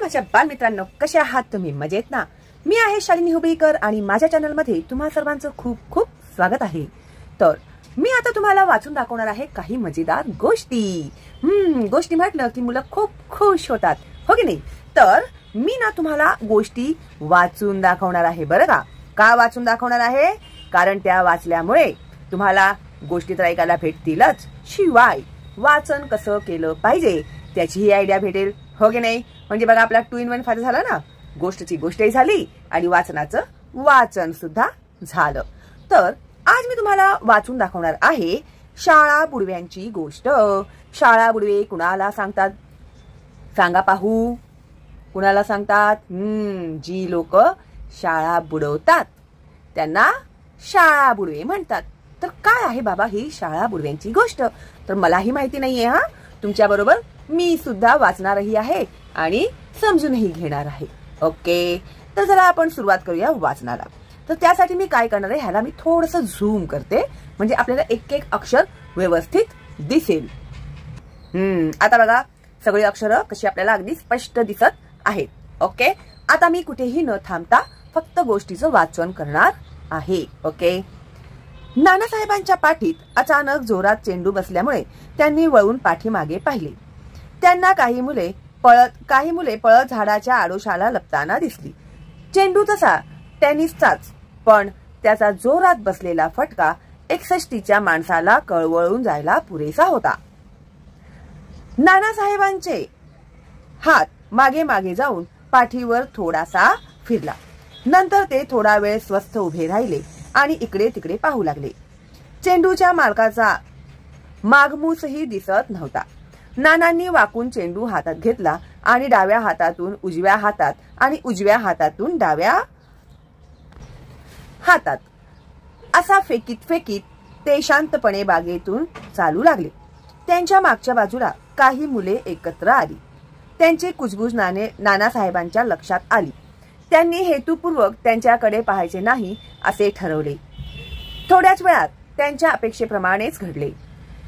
माझ्या बालमित्रांनो, कसे आहात तुम्ही? मजेत ना? मी आहे शालिनी हुबळीकर आणि माझ्या चॅनल मध्ये तुम्हा सर्वांचं खूप खूप स्वागत आहे। तर मी आता तुम्हाला वाचून दाखवणार आहे काही मजेदार गोष्टी। गोष्टी म्हटलं की मुलं खूप खुश होतात, हो की नाही? तर मी ना तुम्हाला गोष्टी वाचून दाखवणार आहे बरं का? का वाचून दाखवणार आहे? कारण त्या वाचल्यामुळे तुम्हाला गोष्टी तर ऐकायला भेटतीलच, शिवाय वाचन कसं केलं पाहिजे त्याचीही आयडिया भेटेल, हो की नाही? म्हणजे बघा, आपला 2 in 1 फायदा झाला ना। गोष्टची गोष्टही झाली आणि वाचनाचं वाचन सुद्धा झालं। तर आज मी तुम्हाला वाचून दाखवणार आहे शाळा बुडव्यांची गोष्ट। शाळा बुडवे कुणाला सांगतात सांगा पाहू? कुणाला सांगतात? जी लोक शाळा बुडवतात त्यांना शाळा बुडवे म्हणतात। तर काय आहे बाबा ही शाळा बुडव्यांची गोष्ट? तर मलाही माहिती नाहीये हा। तुमच्या बरोबर मी सुद्धा वाचणारही आहे आणि समजूनही घेणार आहे। ओके, तर चला आपण सुरुवात करूया वाचनाला। तर त्यासाठी मी काय करणार आहे, ह्याला मी थोडंसं झूम करते म्हणजे आपल्याला एक एक अक्षर व्यवस्थित दिसेल। आता बघा, सगळी अक्षरं कशी आपल्याला अगदी स्पष्ट दिसत आहेत। ओके, आता मी कुठेही न थांबता फक्त गोष्टीचं वाचन करणार आहे। ओके, नानासाहेबांच्या पाठीत अचानक जोरात चेंडू बसल्यामुळे त्यांनी वळून पाठीमागे पाहिले। त्यांना काही मुले पळत झाडाच्या आडोशाला लपताना दिसली। चेंडू तसा टेनिसचाच, पण त्याचा जोरात बसलेला फटका 61च्या माणसाला कळवळून जायला पुरेसा होता। नानासाहेबांचे हात मागे मागे जाऊन पाठीवर थोडासा फिरला। नंतर ते थोडा वेळ स्वस्थ उभे राहिले आणि इकडे तिकडे पाहू लागले। चेंडूच्या मालकाचा मागमूसही दिसत नव्हता। नानांनी वाकून चेंडू हातात घेतला आणि डाव्या हातातून उजव्या हातात आणि उजव्या हातातून डाव्या हातात असा फेकीत फेकीत ते शांतपणे बागेतून चालू लागले। त्यांच्या मागच्या बाजूला काही मुले एकत्र आली। त्यांची कुजबूज नानासाहेबांच्या लक्षात आली। त्यांनी हेतुपूर्वक त्यांच्याकडे पाहायचे नाही असे ठरवले। थोड्याच वेळात त्यांच्या अपेक्षेप्रमाणेच घडले।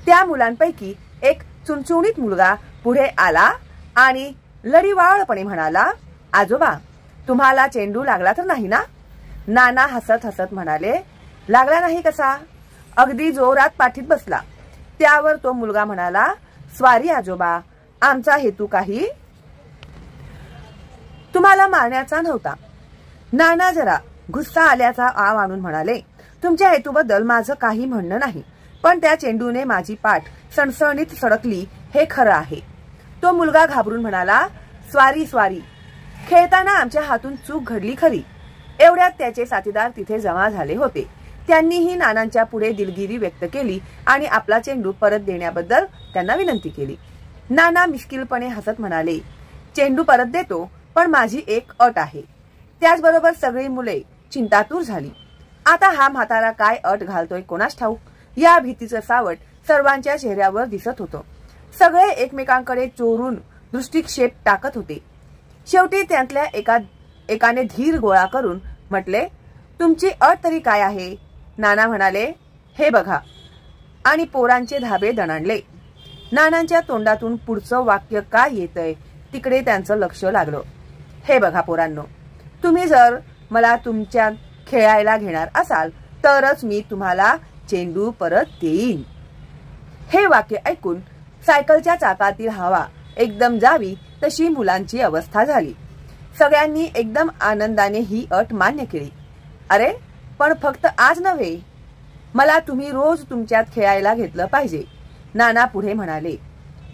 त्या मुलांपैकी एक चुणचुणीत मुलगा पुढे आला आणि लढीवाळपणे म्हणाला, आजोबा, तुम्हाला चेंडू लागला तर नाही ना? नाना हसत हसत म्हणाले, लागला नाही कसा? अगदी जोरात पाठीत बसला। त्यावर तो मुलगा म्हणाला, स्वारी आजोबा, आमचा हेतू काही तुम्हाला मारण्याचा नव्हता। नाना जरा गुस्सा आल्याचा आव आणून म्हणाले, तुमच्या हेतूबद्दल माझं काही म्हणणं नाही, पण त्या चेंडूने माझी पाठ सणसणीत सडकली हे खरं आहे। तो मुलगा घाबरून म्हणाला, स्वारी स्वारी, खेळताना आमच्या हातून चूक घडली खरी। एवढ्यात त्याचे साथीदार तिथे जमा झाले होते। त्यांनीही नानांच्या पुढे दिलगिरी व्यक्त केली आणि आपला चेंडू परत देण्याबद्दल त्यांना विनंती केली। नाना मिश्किलपणे हसत म्हणाले, चेंडू परत देतो, पण माझी एक अट आहे। त्याचबरोबर सगळी मुले चिंतातूर झाली। आता हा म्हातारा काय अट घालतोय कोणास ठाऊक? या भीतीचं सावट सर्वांच्या चेहऱ्यावर दिसत होतं। सगळे एकमेकांकडे चोरून दृष्टिक्षेप टाकत होते। शेवटी त्यातल्या एकाने धीर गोळा करून म्हटले, तुमची अट तरी काय आहे? नाना म्हणाले, हे बघा, आणि पोरांचे धाबे दणाणले। नानांच्या तोंडातून पुढचं वाक्य काय येतंय तिकडे त्यांचं लक्ष लागलं। हे बघा पोरांनो, तुम्ही जर मला तुमच्या खेळायला घेणार असाल तरच मी तुम्हाला चेंडू परत देईन। हे वाक्य ऐकून सायकलच्या चाकातील हवा एकदम जावी तशी मुलांची अवस्था झाली। सगळ्यांनी एकदम आनंदाने ही अट मान्य केली। अरे, पण फक्त आज नव्हे, मला तुम्ही रोज तुमच्यात खेळायला घेतलं पाहिजे, नाना पुढे म्हणाले।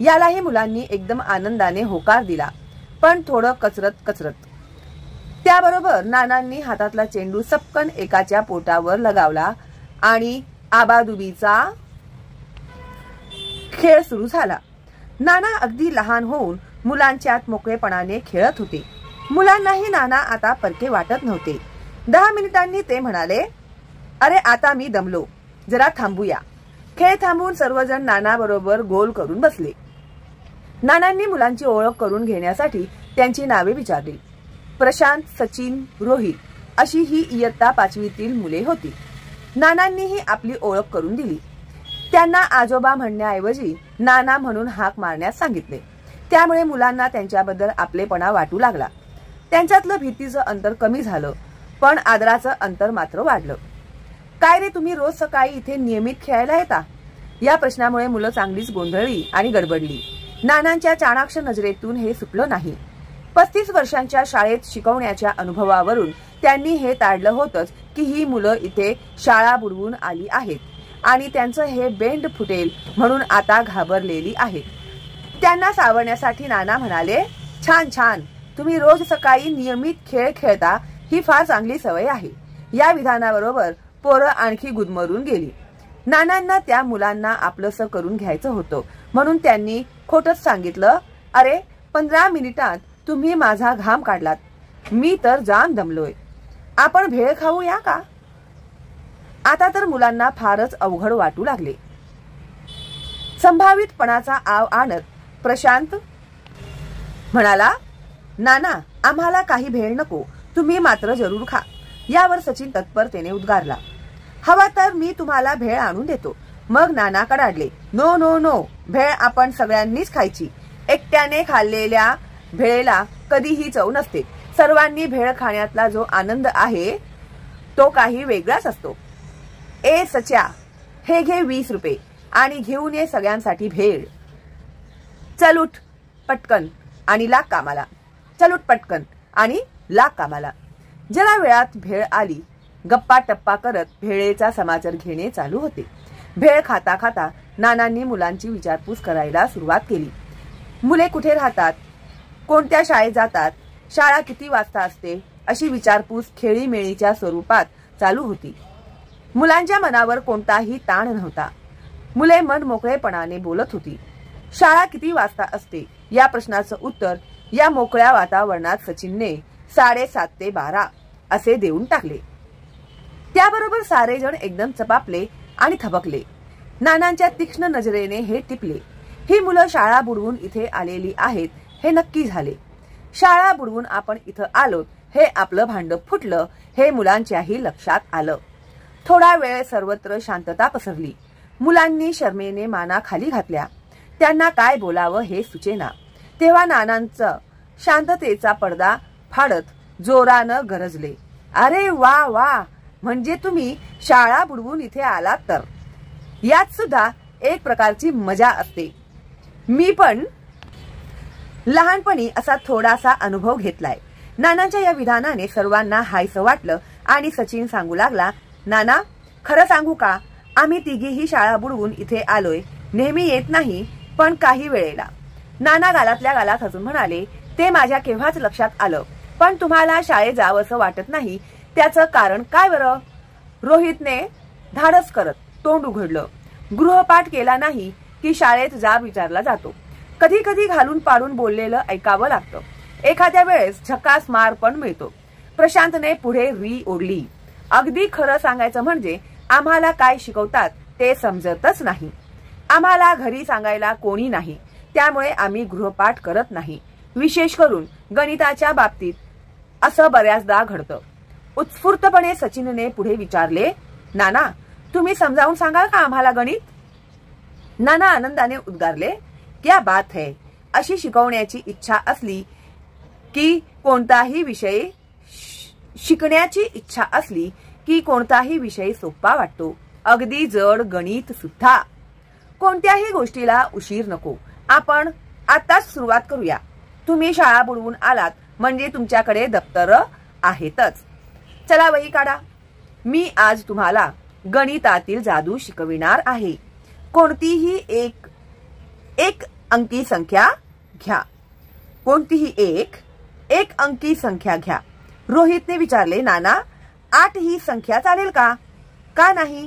यालाही मुलांनी एकदम आनंदाने होकार दिला, पण थोडं कचरत। त्याबरोबर नानांनी हातातला चेंडू सपकन एकाच्या पोटावर लगावला आणि आबादुबीचा खेळ सुरू झाला। नाना अगदी लहान होऊन मुलांच्यात मोकळेपणाने खेळत होते। मुलांनाही नाना आता परके वाटत नव्हते। 10 मिनिटांनी ते म्हणाले, अरे आता मी दमलो, जरा थांबूया। खेळ थांबवून सर्वजण नाना बरोबर गोल करून बसले। नानांनी मुलांची ओळख करून घेण्यासाठी त्यांची नावे विचारली। प्रशांत, सचिन, रोहित अशी ही इयत्ता 5वीतील मुले होती। नानांनीही आपली ओळख करून दिली। त्यांना आजोबा म्हणण्याऐवजी नाना म्हणून हाक मारण्यास सांगितले। त्यामुळे मुलांना त्यांच्याबद्दल आपलेपणा वाटू लागला. त्यांच्यातलं भीतीचं अंतर कमी झालं, पण आदराचं अंतर मात्र वाढलं. काय रे, तुम्ही रोज सकाळी इथे नियमित खेळायला येता? या प्रश्नामुळे मुलं चांगलीच गोंधळली आणि गडबडली. नानांच्या चाणाक्ष नजरेतून हे सुटलं नाही. 35 वर्षांच्या शाळेत शिकवण्याच्या अनुभवावरून त्यांनी हे ताडलं होतंच की ही मुलं इथे शाळा बुडवून आली आहेत आणि त्यांचं हे बेंड फुटेल म्हणून आता घाबरलेली आहेत. त्यांना सावरण्यासाठी नाना म्हणाले, छान छान, तुम्ही रोज सकाळी नियमित खेळ खेळता, ही फार चांगली सवय आहे. या विधानाबरोबर पोरं आणखी गुदमरून गेली. नानांना त्या मुलांना आपलंसं करून घ्यायचं होतं म्हणून त्यांनी खोटच सांगितलं, अरे 15 मिनिटात तुम्ही माझा घाम काढलात, मी तर जाम दमलोय. आपण भेळ खाऊया का? आता तर मुलांना फारच अवघड वाटू लागले. संभावितपणाचा आव आणत प्रशांत म्हणाला, नाना आम्हाला काही भेळ नको, तुम्ही मात्र जरूर खा. यावर सचिन तत्परतेने उद्गारला, हवा तर मी तुम्हाला भेळ आणून देतो. मग नाना कडाडले, नो नो नो, भेळ आपण सगळ्यांनीच खायची. एकट्याने खाल्लेल्या भेळेला कधीही चव नसते. सर्वांनी भेळ खाण्यातला जो आनंद आहे तो काही वेगळाच असतो. ए सच्या, हे घे 20 रुपये आणि घेऊन ये सगळ्यांसाठी भेळ. चल उठ पटकन आणि लाग कामाला. चल उठ पटकन आणि लाग कामाला. जरा वेळात भेळ आली. गप्पा टप्पा करत भेळेचा समाचार घेणे चालू होते. भेळ खाता खाता नानांनी मुलांची विचारपूस करायला सुरुवात केली. मुले कुठे राहतात, कोणत्या शाळेत जातात, शाळा किती वाजता असते, अशी विचारपूस खेळीमेळीच्या स्वरूपात चालू होती. मुलांच्या मनावर कोणताही ताण नव्हता. मुले मन मोकळेपणाने बोलत होती. शाळा किती वाजता असते या प्रश्नाचं उत्तर या मोकळ्या वातावरणात सचिनने 7:30 ते 12 असे देऊन टाकले. त्याबरोबर सारे जण एकदम चपापले आणि थबकले. नानांच्या तीक्ष्ण नजरेने हे टिपले. ही मुलं शाळा बुडवून इथे आलेली आहेत हे नक्की झाले. शाळा बुडवून आपण इथं आलोत हे आपलं भांड फुटलं हे मुलांच्याही लक्षात आलं. थोडा वेळ सर्वत्र शांतता पसरली. मुलांनी शरमेने माना खाली घातल्या. त्यांना काय बोलावं हे सुचेना. तेव्हा नानांचं शांततेचा पडदा फाडत जोरानं गरजले, अरे वा वा, म्हणजे तुम्ही शाळा बुडवून इथे आलात तर. यात सुद्धा एक प्रकारची मजा असते. मी पण लहानपणी असा थोडासा अनुभव घेतलाय. नानांच्या या विधानाने सर्वांना हायसं वाटलं आणि सचिन सांगू लागला, नाना खरं सांगू का, आम्ही तिघीही शाळा बुडवून इथे आलोय. नेहमी येत नाही पण काही वेळेला. नाना गालातल्या गालात हसून म्हणाले, ते माझ्या केव्हाच लक्षात आलं, पण तुम्हाला शाळेत जावंसं वाटत नाही त्याचं कारण काय बरं? रोहितने धाडस करत तोंड उघडलं. गृहपाठ केला नाही की शाळेत जाब विचारला जातो. कधी कधी घालून पाडून बोललेलं ऐकावं लागतं. एखाद्या वेळेस झकास मार पण मिळतो. प्रशांतने पुढे री ओढली, अगदी खरं सांगायचं म्हणजे आम्हाला काय शिकवतात ते समजतच नाही. आम्हाला घरी सांगायला कोणी नाही, त्यामुळे आम्ही गृहपाठ करत नाही. विशेष करून गणिताच्या बाबतीत असं बऱ्याचदा घडतं. उत्स्फूर्तपणे सचिनने पुढे विचारले, नाना तुम्ही समजावून सांगाल का आम्हाला गणित? नाना आनंदाने उद्गारले, क्या बात है. अशी शिकवण्याची इच्छा असली की कोणताही विषय शिकण्याची इच्छा असली की कोणताही विषय सोपा वाटतो. अगदी जड गणित सुद्धा. कोणत्याही गोष्टीला उशीर नको. आपण आताच सुरुवात करूया. तुम्ही शाळा बुडवून आलात म्हणजे तुमच्याकडे दप्तर आहेतच. चला वही काढा. मी आज तुम्हाला गणितातील जादू शिकविणार आहे. कोणतीही एक अंकी संख्या घ्या. कोणतीही एक अंकी संख्या घ्या. रोहितने विचारले, नाना 8 ही संख्या चालेल का? का नाही?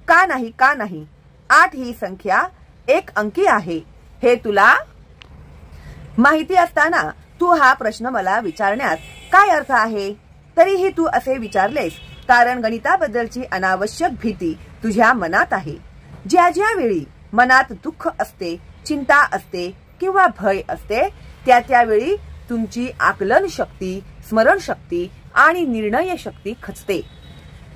का नाही? का नाही? 8 ही संख्या एक अंकी आहे हे तुला माहिती असताना तू हा प्रश्न मला विचारण्यात काय अर्थ आहे? तरीही तू असे विचारलेस कारण गणिताबद्दलची अनावश्यक भीती तुझ्या मनात आहे. ज्या ज्या वेळी मनात दुःख असते, चिंता असते किंवा भय असते त्या त्यावेळी तुमची आकलन शक्ती, स्मरण शक्ती आणि निर्णय शक्ती खचते.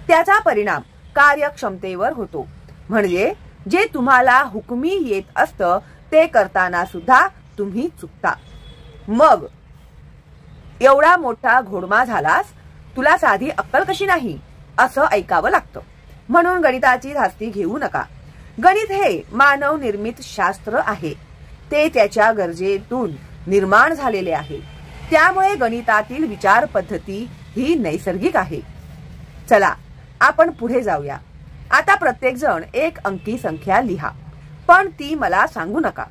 त्याचा परिणाम कार्यक्षमतेवर होतो. म्हणजे जे तुम्हाला हुकमी येत असतं ते करताना सुद्धा तुम्ही चुकता. मग एवढा मोठा घोडमा झालास, तुला साधी अक्कल कशी नाही असं ऐकावं लागतं. म्हणून गणिताची धास्ती घेऊ नका. गणित हे मानव निर्मित शास्त्र आहे. ते त्याच्या गरजेतून निर्माण झालेले आहे. त्यामुळे गणितातील विचार पद्धती ही नैसर्गिक आहे. चला आपण पुढे जाऊया. आता प्रत्येक जण एक अंकी संख्या लिहा, पण ती मला सांगू नका.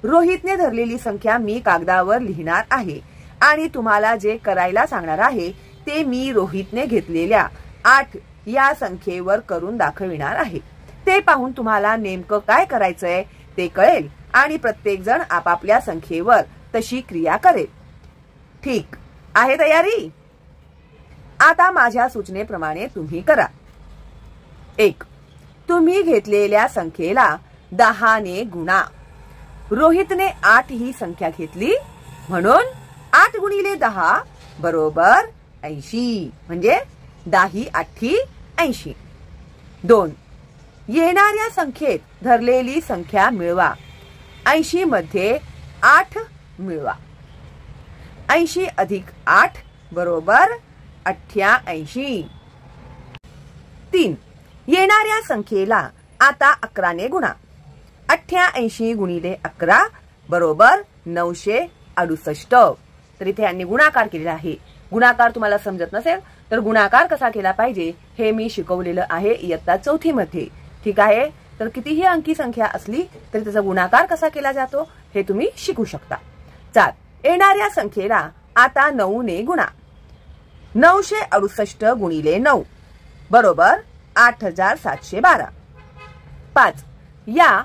रोहितने धरलेली संख्या मी कागदावर लिहिणार आहे आणि तुम्हाला जे करायला सांगणार आहे ते मी रोहितने घेतलेल्या 8 या संख्येवर करून दाखविणार आहे. ते पाहून तुम्हाला नेमकं काय करायचंय ते कळेल आणि प्रत्येक जण आपापल्या संख्येवर तशी क्रिया करेल. ठीक आहे तयारी? आता माझ्या सूचनेप्रमाणे तुम्ही करा. 1. तुम्ही घेतलेल्या संख्येला 10 ने गुणा. रोहितने 8 ही संख्या घेतली म्हणून 8 गुणिले 10 बरोबर 80, म्हणजे 10 8 80. 2. येणाऱ्या संख्येत धरलेली संख्या मिळवा. 80 मध्ये 8 मिळवा. 80 अधिक 8 बरोबर 88. 3. येणाऱ्या संख्येला आता 11 ने गुणा. 88 गुणिले 11 बरोबर 968. तर इथे यांनी गुणाकार केलेला आहे. गुणाकार तुम्हाला समजत नसेल तर गुणाकार कसा केला पाहिजे हे मी शिकवलेलं आहे इयत्ता 4थी मध्ये. ठीक आहे? तर कितीही अंकी संख्या असली तरी त्याचा गुणाकार कसा केला जातो हे तुम्ही शिकू शकता. 4. येणाऱ्या संख्येला आता 9 ने गुणा. 968 गुणिले 9 बरोबर 8712. 5. या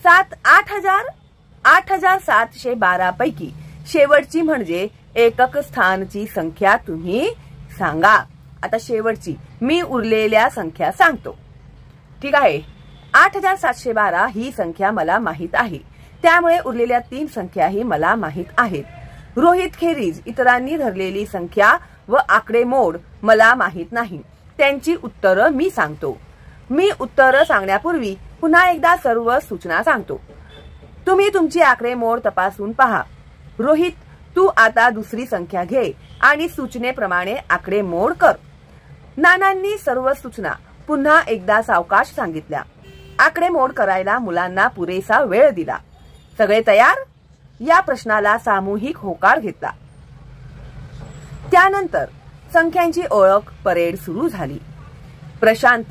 8712 पैकी शेवटची म्हणजे एकक स्थानची संख्या तुम्ही सांगा. आता शेवटची मी उरलेल्या संख्या सांगतो. ठीक आहे? 8712 ही संख्या मला माहित आहे. त्यामुळे उरलेल्या 3 संख्याही मला माहित आहेत. रोहित खेरीज इतरांनी धरलेली संख्या व आकडेमोड मला माहित नाही. त्यांची उत्तरं मी सांगतो. मी उत्तरं सांगण्यापूर्वी पुन्हा एकदा सर्व सूचना सांगतो. तुम्ही तुमची आकडेमोड तपासून पहा. रोहित, तू आता दुसरी संख्या घे आणि सूचनेप्रमाणे आकडेमोड कर. नानांनी सर्व सूचना पुन्हा एकदा सावकाश सांगितल्या. आकडेमोड करायला मुलांना पुरेसा वेळ दिला. सगळे तयार? या प्रश्नाला सामूहिक होकार घेतला. त्यानंतर संख्यांची ओळख परेड सुरू झाली. प्रशांत,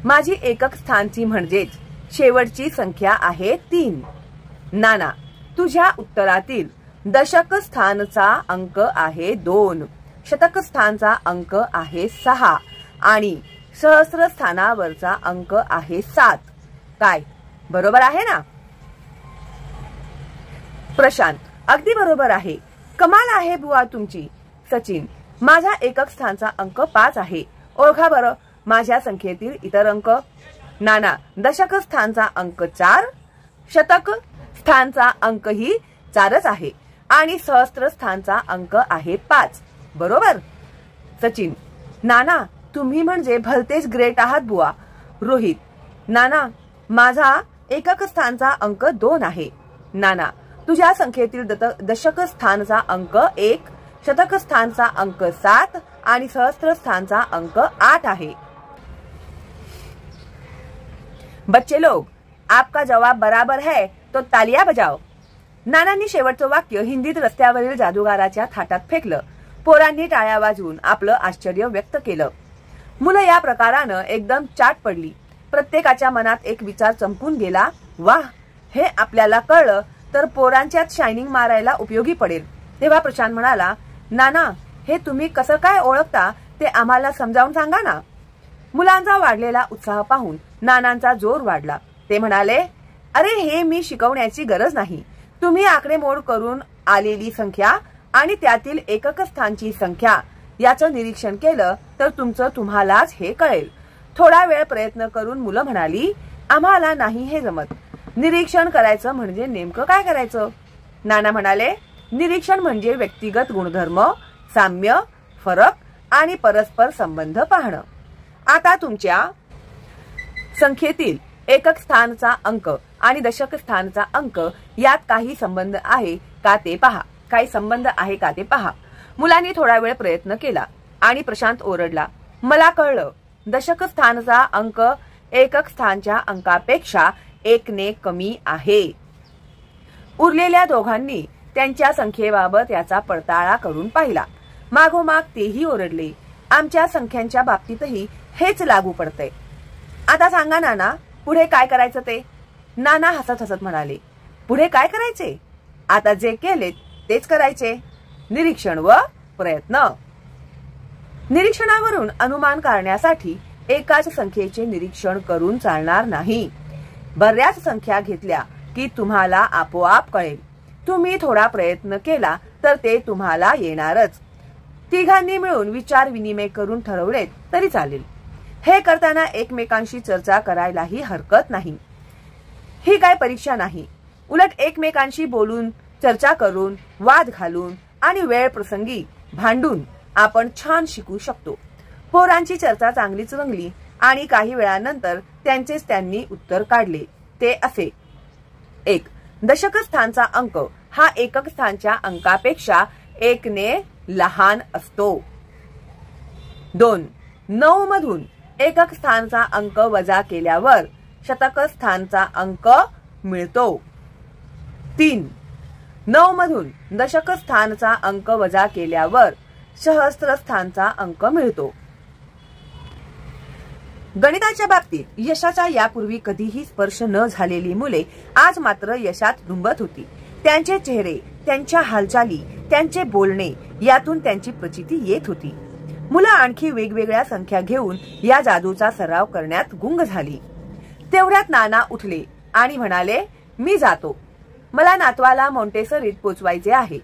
माझी एकक स्थानची म्हणजेच शेवटची संख्या आहे 3. नाना, तुझ्या उत्तरातील दशक स्थानचा अंक आहे 2, शतक स्थानचा अंक आहे 6 आणि सहस्र स्थानावरचा अंक आहे 7. काय बरोबर आहे ना? प्रशांत, अगदी बरोबर आहे. कमाल आहे बुवा तुमची. सचिन, माझा एकक स्थानचा अंक 5 आहे. ओळखा बरं माझ्या संख्येतील इतर अंक. नाना, दशक स्थानचा अंक 4, शतक स्थानचा अंकही 4च आहे आणि सहस्त्र स्थानचा अंक आहे 5. बरोबर? सचिन, नाना तुम्ही म्हणजे भलतेच ग्रेट आहात बुवा. रोहित, नाना माझा एकक स्थानचा अंक 2 आहे. नाना, तुझ्या संख्येतील दशक स्थानचा अंक 1, शतक स्थानचा अंक 7 आणि सहस्त्र स्थानचा अंक 8 आहे. बच्चे लोग, आपका जवाब बराबर है तो तालियां बजाओ. नानांनी शेवटचं वाक्य हिंदीत रस्त्यावरील जादूगाराच्या थाटात फेकलं. पोरांनी टाळ्या वाजवून आपलं आश्चर्य व्यक्त केलं. मुलं या प्रकारानं एकदम चाट पडली. प्रत्येकाच्या मनात एक विचार चमकून गेला. वाह, हे आपल्याला कळलं तर पोरांच्यात शायनिंग मारायला उपयोगी पडेल. तेव्हा प्रशांत म्हणाला, नाना हे तुम्ही कसं काय ओळखता ते आम्हाला समजावून सांगा ना. मुलांचा वाढलेला उत्साह पाहून नानांचा जोर वाढला. ते म्हणाले, अरे हे मी शिकवण्याची गरज नाही. तुम्ही आकडेमोड करून आलेली संख्या आणि त्यातील एकक स्थानची संख्या याचं निरीक्षण केलं तर तुमचं तुम्हालाच हे कळेल. थोडा वेळ प्रयत्न करून मुलं म्हणाली, आम्हाला नाही हे जमत. निरीक्षण करायचं म्हणजे नेमकं काय करायचं? नाना म्हणाले, निरीक्षण म्हणजे व्यक्तिगत गुणधर्म, साम्य, फरक आणि परस्पर संबंध पाहणं. आता तुमच्या संख्येतील एकक स्थानचा अंक आणि दशक स्थानचा अंक यात काही संबंध आहे का ते पहा. काही संबंध आहे का ते पहा. मुलांनी थोडा वेळ प्रयत्न केला आणि प्रशांत ओरडला, मला कळलं. दशक स्थानचा अंक एकक स्थानच्या अंकापेक्षा 1 ने कमी आहे. उरलेल्या दोघांनी त्यांच्या संख्येबाबत याचा पडताळा करून पाहिला. मागोमाग तेही ओरडले, आमच्या संख्यांच्या बाबतीतही हेच लागू पडतंय. आता सांगा नाना, पुढे काय करायचं ते. नाना हसत हसत म्हणाले, पुढे काय करायचे. आता जे केले तेच करायचे. निरीक्षण व प्रयत्न. निरीक्षणावरून अनुमान काढण्यासाठी एकाच संख्येचे निरीक्षण करून चालणार नाही. बऱ्याच संख्या घेतल्या की तुम्हाला आपोआप कळेल. तुम्ही थोडा प्रयत्न केला तर ते तुम्हाला येणारच. तिघांनी मिळून विचार विनिमय करून ठरवले तरी चालेल. हे करताना एकमेकांशी चर्चा करायलाही हरकत नाही. ही काय परीक्षा नाही. उलट एकमेकांशी बोलून, चर्चा करून, वाद घालून आणि वेळ प्रसंगी भांडून आपण छान शिकू शकतो. पोरांची चर्चा चांगलीच रंगली आणि काही वेळानंतर त्यांचेच त्यांनी उत्तर काढले. ते असे: 1. दशक स्थानचा अंक हा एकक स्थानच्या अंकापेक्षा 1 ने लहान असतो. 2. 9 मधून एकक स्थानचा अंक वजा केल्यावर शतक स्थानचा अंक मिळतो. 3. 9 मधून दशक स्थानचा अंक वजा केल्यावर सहस्त्र स्थानचा अंक मिळतो. गणिताच्या बाबतीत यशाचा यापूर्वी कधीही स्पर्श न झालेली मुले आज मात्र यशात रुंबत होती. त्यांचे चेहरे, त्यांच्या हालचाली, त्यांचे बोलणे यातून त्यांची प्रचिती येत होती. मुलं आणखी वेगवेगळ्या संख्या घेऊन या जादूचा सराव करण्यात गुंग झाली. तेवढ्यात नाना उठले आणि म्हणाले, मी जातो. मला नातवाला मोंटेसरीत पोचवायचे आहे.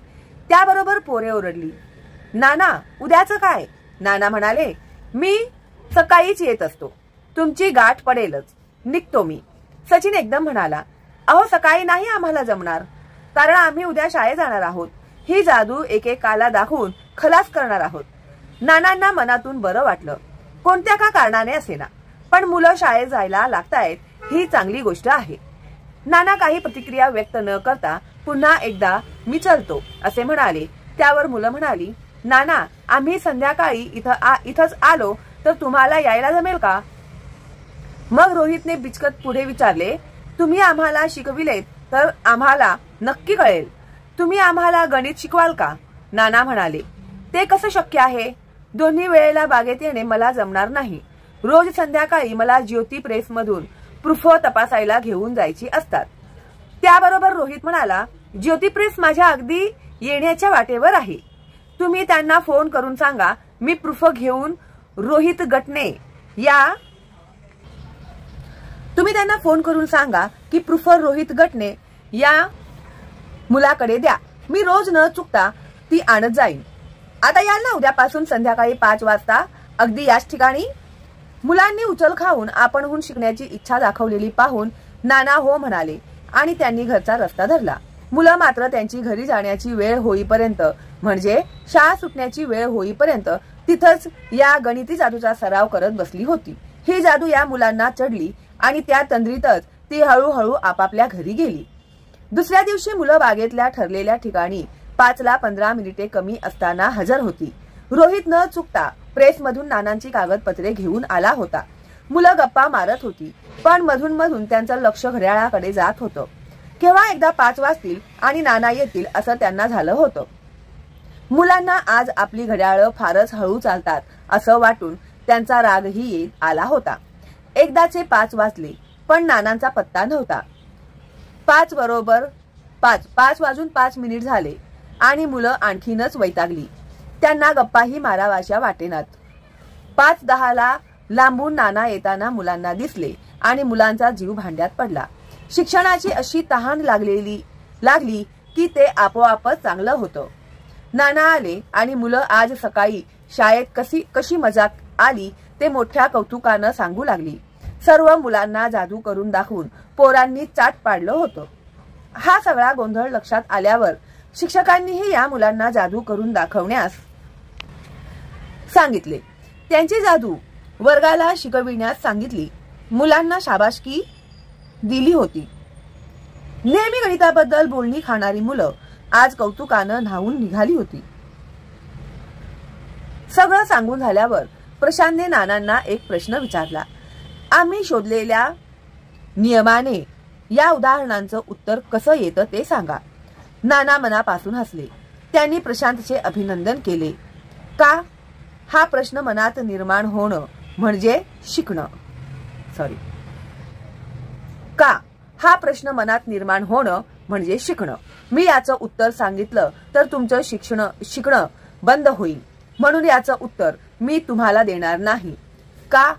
त्याबरोबर पोरे ओरडली, नाना उद्याचं काय. नाना म्हणाले, मी सकाळीच येत असतो. तुमची गाठ पडेलच. निघतो मी. सचिन एकदम म्हणाला, अहो सकाळी नाही आम्हाला जमणार, कारण आम्ही उद्या शाळेत जाणार आहोत. ही जादू एकेकाला दाखवून खलास करणार आहोत. नानांना मनातून बरं वाटलं. कोणत्या का कारणाने असेना, पण मुलं शाळेत जायला लागतायत ही चांगली गोष्ट आहे. नाना काही प्रतिक्रिया व्यक्त न करता पुन्हा एकदा मी चलतो असे म्हणाले. त्यावर मुलं म्हणाली, नाना आम्ही संध्याकाळी इथंच आलो तर तुम्हाला यायला जमेल का. मग रोहितने बिचकत पुढे विचारले, तुम्ही आम्हाला शिकविलेत तर आम्हाला नक्की कळेल. तुम्ही आम्हाला गणित शिकवाल का. नाना म्हणाले, ते कसं शक्य आहे. दोन्ही वेळेला बागेत येणे मला जमणार नाही. रोज संध्याकाळी मला ज्योती प्रेस मधून प्रूफ तपासायला घेऊन जायची असतात. त्याबरोबर रोहित म्हणाला, ज्योती प्रेस माझ्या अगदी येण्याच्या वाटेवर आहे. तुम्ही त्यांना फोन करून सांगा मी प्रूफ घेऊन रोहित गटणे या मुलाकडे द्या. मी रोज न चुकता ती आणत जाईन. आता याल ना उद्यापासून संध्याकाळी 5 वाजता अगदी याच ठिकाणी. मुलांनी उचल खाऊन आपणहून शिकण्याची इच्छा दाखवलेली पाहून नाना हो म्हणाले आणि त्यांनी घरचा रस्ता धरला. मुलं मात्र त्यांची घरी जाण्याची वेळ होईपर्यंत, म्हणजे शाळा सुटण्याची वेळ होईपर्यंत तिथंच या गणिती जादूचा सराव करत बसली होती. ही जादू या मुलांना चढली आणि त्या तंद्रीतच ती हळूहळू आपापल्या घरी गेली. दुसऱ्या दिवशी मुलं बागेतल्या ठरलेल्या ठिकाणी 5ला 15 मिनिटे कमी असताना हजर होती. रोहित न चुकता प्रेसमधून नानांची कागदपत्रे घेऊन आला होता. मुलं गप्पा मारत होती, पण मधून मधून त्यांचं लक्ष घड्याळाकडे जात होतं. केव्हा एकदा 5 वाजतील आणि नाना येतील असं त्यांना झालं होतं. मुलांना आज आपली घड्याळं फारच हळू चालतात असं वाटून त्यांचा रागही येत आला होता. एकदाचे 5 वाजले पण नानांचा पत्ता नव्हता. 5 वाजून 5 मिनिट झाले आणि मुलं आणखीनच वैतागली. त्यांना गप्पाही मारावाशा वाटेनात. 5:10ला लांबून नाना येताना मुलांना दिसले आणि मुलांचा जीव भांड्यात पडला. शिक्षणाची अशी तहान लागली की ते आपोआपच चांगलं होतं. नाना आले आणि मुलं आज सकाळी शाळेत कशी मजा आली ते मोठ्या कौतुकानं सांगू लागली. सर्व मुलांना जादू करून दाखवून पोरांनी चाट पाडलं होतं. हा सगळा गोंधळ लक्षात आल्यावर शिक्षकांनीही या मुलांना जादू करून दाखवण्यास सांगितले. त्यांची जादू वर्गाला शिकविण्यास सांगितली. मुलांना शाबासकी दिली होती. नेहमी गणिताबद्दल बोलणी खाणारी मुलं आज कौतुकानं न्हावून निघाली होती. सगळं सांगून झाल्यावर प्रशांतने नानांना एक प्रश्न विचारला. आम्ही शोधलेल्या नियमाने या उदाहरणांचं उत्तर कसं येतं ते सांगा. नाना मनापासून हसले. त्यांनी प्रशांतचे अभिनंदन केले. का हा प्रश्न मनात निर्माण होणं म्हणजे शिकणं. का हा प्रश्न मनात निर्माण होणं म्हणजे शिकणं. मी याचं उत्तर सांगितलं तर तुमचं शिकणं बंद होईल, म्हणून याचं उत्तर मी तुम्हाला देणार नाही. का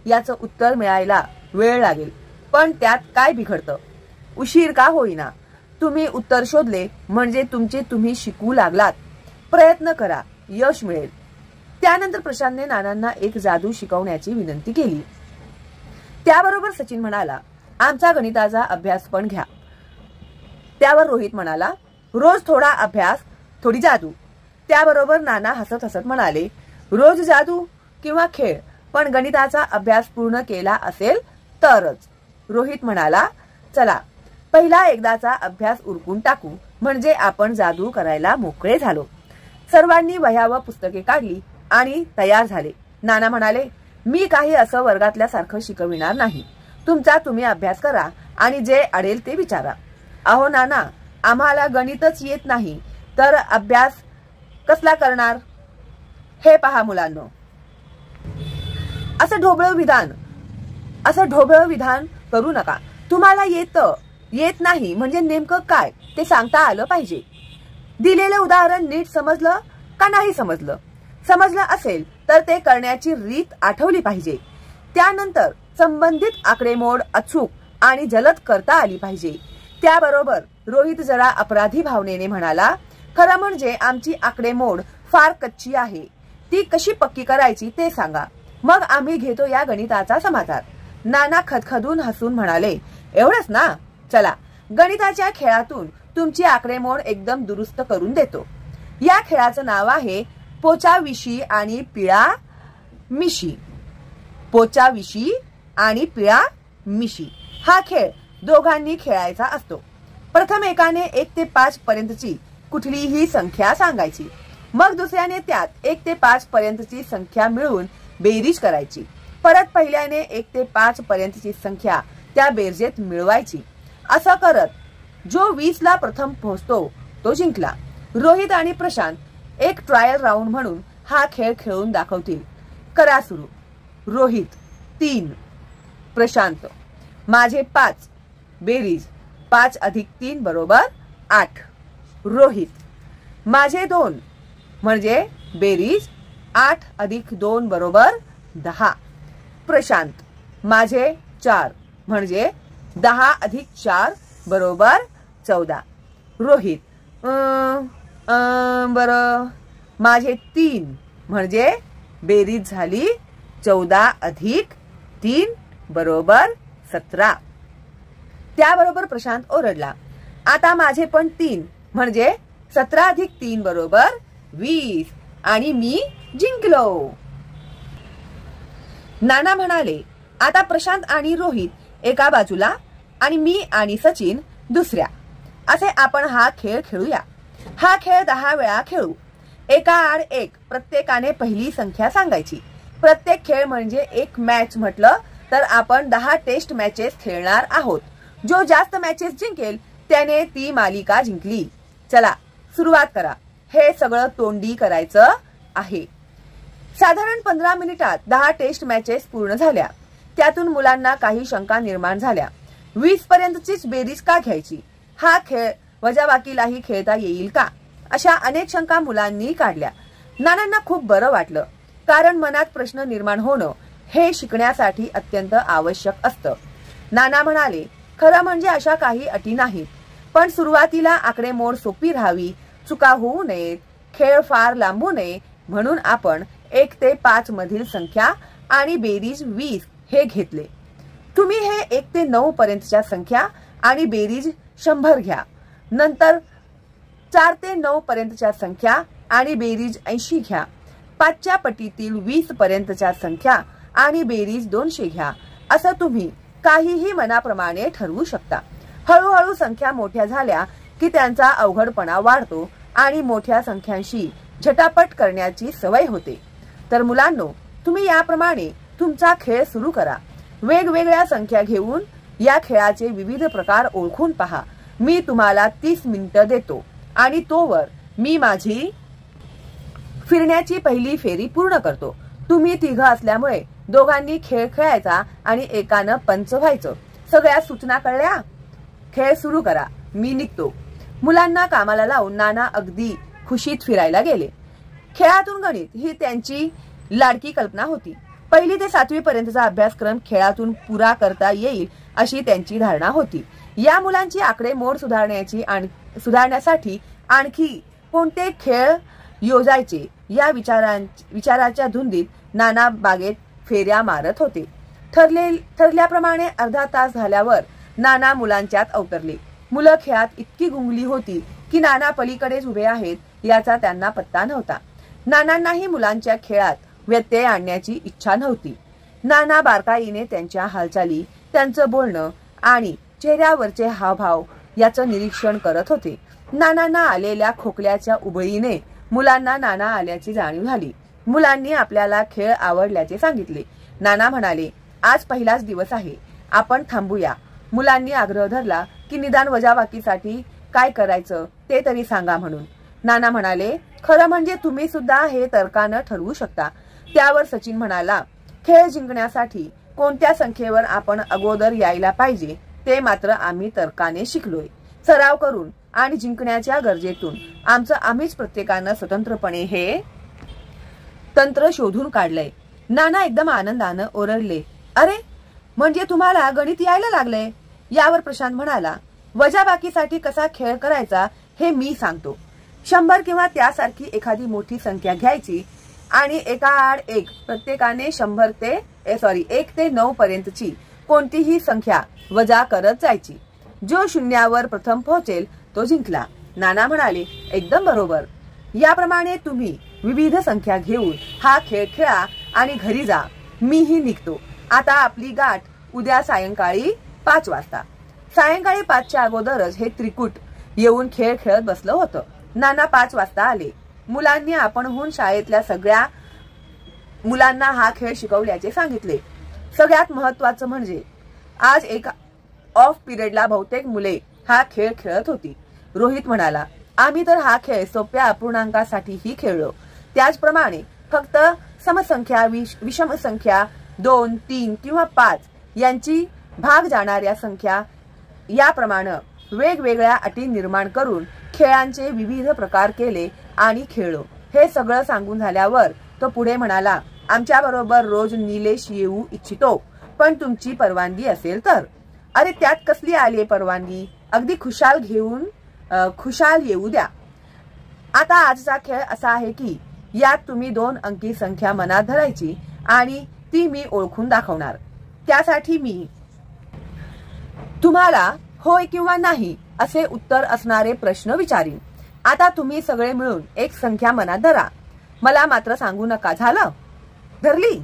याचं उत्तर मिळायला वेळ लागेल, पण त्यात काय बिघडतं. उशीर का होईना. तुम्ही उत्तर शोधले म्हणजे तुम्ही शिकू लागलात. प्रयत्न करा, यश मिळेल. त्यानंतर प्रशांतने नानांना एक जादू शिकवण्याची विनंती केली. त्याबरोबर सचिन म्हणाला, आमचा गणिताचा अभ्यास पण घ्या. त्यावर रोहित म्हणाला, रोज थोडा अभ्यास थोडी जादू. त्याबरोबर नाना हसत हसत म्हणाले, रोज जादू किंवा खेळ, पण गणिताचा अभ्यास पूर्ण केला असेल तरच. रोहित म्हणाला, चला पहिला एकदाचा अभ्यास उरकून टाकू, म्हणजे आपण जादू करायला मोकळे झालो. सर्वांनी वह्या व पुस्तके काढली आणि तयार झाले. नाना म्हणाले, मी काही असं वर्गातल्या सारखं शिकविणार नाही. तुमचा तुम्ही अभ्यास करा आणि जे अडेल ते विचारा. अहो नाना, आम्हाला गणितच येत नाही तर अभ्यास कसला करणार. हे पहा मुलांनो, असं ढोबळ विधान करू नका. तुम्हाला येत नाही म्हणजे नेमकं काय ते सांगता आलं पाहिजे. दिलेलं उदाहरण नीट समजलं का नाही समजलं असेल तर ते करण्याची रीत आठवली पाहिजे. त्यानंतर संबंधित आकडेमोड अचूक आणि जलद करता आली पाहिजे. त्याबरोबर रोहित जरा अपराधी भावनेने म्हणाला, खरं म्हणजे आमची आकडेमोड फार कच्ची आहे. ती कशी पक्की करायची ते सांगा, मग आम्ही घेतो या गणिताचा समाचार. नाना खदखदून हसून म्हणाले, एवढंच ना, चला गणिताच्या खेळातून तुमची आकडेमोड एकदम दुरुस्त करून देतो. या खेळाचं नाव आहे पोचाविशी आणि पिळा मिशी. पोचाविशी आणि पिळा मिशी हा खेळ दोघांनी खेळायचा असतो. प्रथम एकाने 1 ते 5 पर्यंतची कुठलीही संख्या सांगायची, मग दुसऱ्याने त्यात 1 ते 5 पर्यंतची संख्या मिळवून बेरीज करायची. परत पहिल्याने 1 ते 5 पर्यंतची संख्या त्या बेरजेत मिळवायची. असं करत जो 20 ला प्रथम पोहोचतो तो जिंकला. रोहित आणि प्रशांत एक ट्रायल राऊंड म्हणून हा खेळ खेळून दाखवतील. करा सुरू. रोहित 3, प्रशांत माझे 5 बेरीज 5 अधिक 3 बरोबर 8. रोहित माझे 2 म्हणजे बेरीज 8 अधिक 2 बरोबर 10. प्रशांत माझे 4 म्हणजे 10 अधिक 4 बरोबर 14. रोहित बरं, माझे 3 म्हणजे बेरीज झाली 14 अधिक 3 बरोबर 17. त्याबरोबर प्रशांत ओरडला, आता माझे पण 3 म्हणजे 17 अधिक 3 बरोबर 20 आणि मी जिंकलो. नाना म्हणाले, आता प्रशांत आणि रोहित एका बाजूला आणि मी आणि सचिन दुसऱ्या. असे आपण हा खेळ खेळूया. हा खेळ 10 वेळा खेळू. एका आड एक प्रत्येकाने पहिली संख्या सांगायची. प्रत्येक खेळ म्हणजे एक मॅच म्हटलं तर आपण 10 टेस्ट मॅचेस खेळणार आहोत. जो जास्त मॅचेस जिंकेल त्याने ती मालिका जिंकली. चला सुरुवात करा. हे सगळं तोंडी करायचं आहे. साधारण 15 मिनिटात 10 टेस्ट मॅचेस पूर्ण झाल्या. त्यातून मुलांना काही शंका निर्माण झाल्या. 20 पर्यंतचीच बेरीज का घ्यायची. हा खेळ वजाबाकीलाही खेळता येईल का, अशा अनेक शंका मुलांनी काढल्या. नानांना खूप बरं वाटलं, कारण मनात प्रश्न निर्माण होणं हे शिकण्यासाठी अत्यंत आवश्यक असतं. नाना म्हणाले, खरं म्हणजे अशा काही अटी नाहीत, पण सुरुवातीला आकडेमोड सोपी राहावी, चुका होऊ नयेत, खेळ फार लांबू नये म्हणून आपण 1 ते 5 मधील संख्या आणि बेरीज 20 हे घेतले. तुम्ही हे 1 ते 9 पर्यंतच्या संख्या आणि बेरीज 100 घ्या. नंतर 4 ते 9 पर्यंतच्या संख्या आणि बेरीज 80 घ्या. 5च्या पटीतील 20 पर्यंतच्या संख्या आणि बेरीज 200 घ्या. असं तुम्ही काहीही मनाप्रमाणे ठरवू शकता. हळूहळू संख्या मोठ्या झाल्या की त्यांचा अवघडपणा वाढतो आणि मोठ्या संख्यांशी झटापट करण्याची सवय होते. तर मुलांनो, तुम्ही याप्रमाणे तुमचा खेळ सुरू करा. वेगवेगळ्या संख्या घेऊन या खेळाचे विविध प्रकार ओळखून पहा. मी तुम्हाला 30 मिनिटं देतो आणि तोवर मी माझी फिरण्याची पहिली फेरी पूर्ण करतो. तुम्ही तिघ असल्यामुळे दोघांनी खेळ खेळायचा आणि एकानं पंच व्हायचं. सगळ्या सूचना कळल्या? खेळ सुरू करा, मी निघतो. मुलांना कामाला लावून नाना अगदी खुशीत फिरायला गेले. खेळातून गणित ही त्यांची लाडकी कल्पना होती. 1ली ते 7वी पर्यंतचा अभ्यासक्रम खेळातून पुरा करता येईल अशी त्यांची धारणा होती. या मुलांची आकडेमोड सुधारण्यासाठी आणखी कोणते खेळ योजायचे या विचाराच्या धुंदीत नाना बागेत फेऱ्या मारत होते. ठरल्याप्रमाणे अर्धा तास झाल्यावर नाना मुलांच्यात अवतरले. मुलं खेळात इतकी गुंगली होती की नाना पलीकडेच उभे आहेत याचा त्यांना पत्ता नव्हता. नानांनाही मुलांच्या खेळात व्यत्यय आणण्याची इच्छा नव्हती. नाना बारकाईने त्यांच्या हालचाली, त्यांचं बोलणं आणि चेहऱ्यावरचे हावभाव याचं निरीक्षण करत होते. नानांना आलेल्या खोकल्याच्या उबळीने मुलांना नाना आल्याची जाणीव झाली. मुलांनी आपल्याला खेळ आवडल्याचे सांगितले. नाना म्हणाले, आज पहिलाच दिवस आहे, आपण थांबूया. मुलांनी आग्रह धरला की निदान वजाबाकीसाठी काय करायचं ते तरी सांगा म्हणून. नाना म्हणाले, खरं म्हणजे तुम्ही सुद्धा हे तर्कानं ठरवू शकता. त्यावर सचिन म्हणाला, खेळ जिंकण्यासाठी कोणत्या संख्येवर आपण अगोदर यायला पाहिजे ते मात्र आम्ही तर्काने शिकलोय. सराव करून आणि जिंकण्याच्या गरजेतून आम्हीच प्रत्येकानं स्वतंत्रपणे हे तंत्र शोधून काढलंय. नाना एकदम आनंदानं ओरडले, अरे म्हणजे तुम्हाला गणित यायला लागले? यावर प्रशांत म्हणाला, वजाबाकीसाठी कसा खेळ करायचा हे मी सांगतो. 100 किंवा त्यासारखी एखादी मोठी संख्या घ्यायची आणि एकाआड एक प्रत्येकाने 1 ते 9 पर्यंतची कोणतीही संख्या वजा करत जायची. जो शून्यावर प्रथम पोहोचेल तो जिंकला. नाना म्हणाले, एकदम बरोबर. याप्रमाणे तुम्ही विविध संख्या घेऊन हा खेळ खेळा आणि घरी जा. मीही निघतो. आता आपली गाठ उद्या सायंकाळी 5 वाजता. सायंकाळी 5च्या अगोदरच हे त्रिकूट येऊन खेळ खेळत बसलं होतं. नाना 5 वाजता आले. मुलांनी आपणहून शाळेतल्या सगळ्या मुलांना हा खेळ शिकवल्याचे सांगितले. सगळ्यात महत्वाचं म्हणजे आज एका ऑफ पिरियडला बहुतेक मुले हा खेळ खेळत होती. रोहित म्हणाला, आम्ही तर हा खेळ सोप्या अपूर्णांकासाठीही खेळलो. त्याचप्रमाणे फक्त समसंख्या, विषम संख्या 2, 3 किंवा 5 यांची भाग जाणाऱ्या संख्या याप्रमाणे वेगवेगळ्या अटी निर्माण करून खेळांचे विविध प्रकार केले आणि खेळलो. हे सगळं सांगून झाल्यावर तो पुढे म्हणाला, आमच्या बरोबर रोज निलेश येऊ इच्छितो, पण तुमची परवानगी असेल तर. अरे त्यात कसली आली परवानगी? अगदी खुशाल येऊ द्या. आता आजचा खेळ असा आहे की यात तुम्ही 2 अंकी संख्या मनात धरायची आणि ती मी ओळखून दाखवणार. त्यासाठी मी तुम्हाला होय किंवा नाही असे उत्तर असणारे प्रश्न विचारीन. आता तुम्ही सगळे मिळून एक संख्या मनात धरा. मला मात्र सांगू नका, झालं? धरली?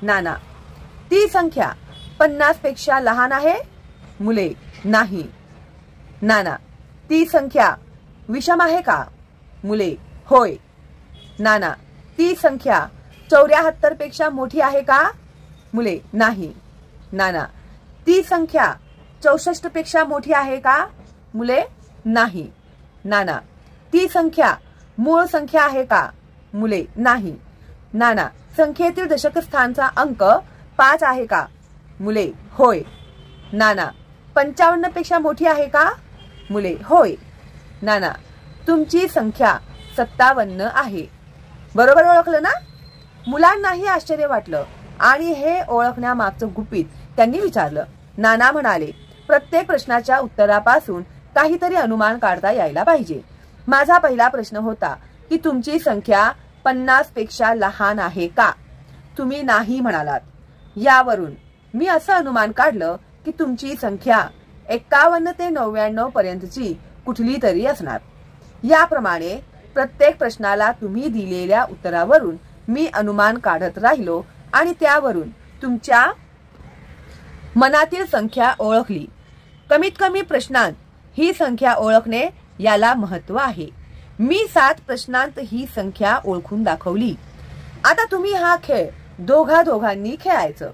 नाना, ती संख्या 50 पेक्षा लहान आहे? मुले, नाही. नाना, ती संख्या विषम आहे का? मुले, होय. नाना, ती संख्या 74 पेक्षा मोठी आहे का? मुले, नाही. नाना, ती संख्या 64 पेक्षा मोठी आहे का? मुले, नाही. नाना, ती संख्या मूळ संख्या आहे का? मुले, नाही. नाना, संख्येतील दशक स्थानचा अंक 5 आहे का? मुले, होय. नाना, 55 पेक्षा मोठी आहे का? मुले, होय. नाना, तुमची संख्या 57 आहे. बरोबर ओळखलं ना? मुलांनाही आश्चर्य वाटलं आणि हे ओळखण्यामागचं गुपित त्यांनी विचारलं. नाना म्हणाले, प्रत्येक प्रश्नाच्या उत्तरापासून काहीतरी अनुमान काढता यायला पाहिजे. माझा पहिला प्रश्न होता की तुमची संख्या 50 पेक्षा लहान आहे का? तुम्ही नाही म्हणालात. यावरून मी असं अनुमान काढलं की तुमची संख्या 51 ते 99 पर्यंतची कुठली तरी असणार. याप्रमाणे प्रत्येक प्रश्नाला तुम्ही दिलेल्या उत्तरावरून मी अनुमान काढत राहिलो आणि त्यावरून तुमच्या मनातील संख्या ओळखली. कमीत कमी प्रश्नांत ही संख्या ओळखणे याला महत्व आहे. मी 7 प्रश्नांत ही संख्या ओळखून दाखवली. आता तुम्ही हा खेळ दोघांनी खेळायचं.